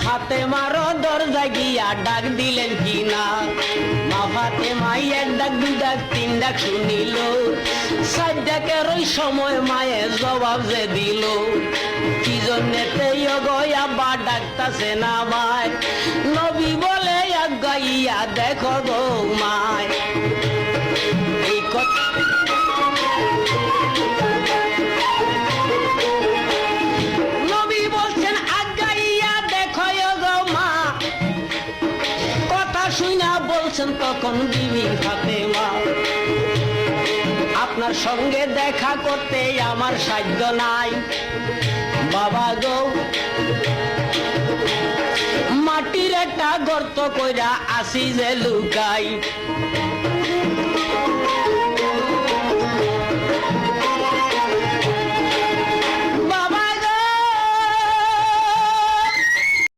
ফাতেমার দরজায় গিয়া ডাক দিলেন কিনা। মা ফাতেমাই এক ডাক দুই ডাক তিন ডাক শুনিল, চার ডাকের ওই সময় মায়ে জবাব যে দিল, কি জন্যেতে গয়া বা ডাকতাছে না মায়। নবী বলে গাইয়া দেখো গো মায়। এই কথা নবী বলছেন আগাইয়া দেখো গো মা। কথা শুনা বলছেন তখন বিবি ফাতেমা, আপনার সঙ্গে দেখা করতে আমার সাধ্য নাই। বাবা গো মাটির একটা গর্ত কইরা আসি যে লুকাই,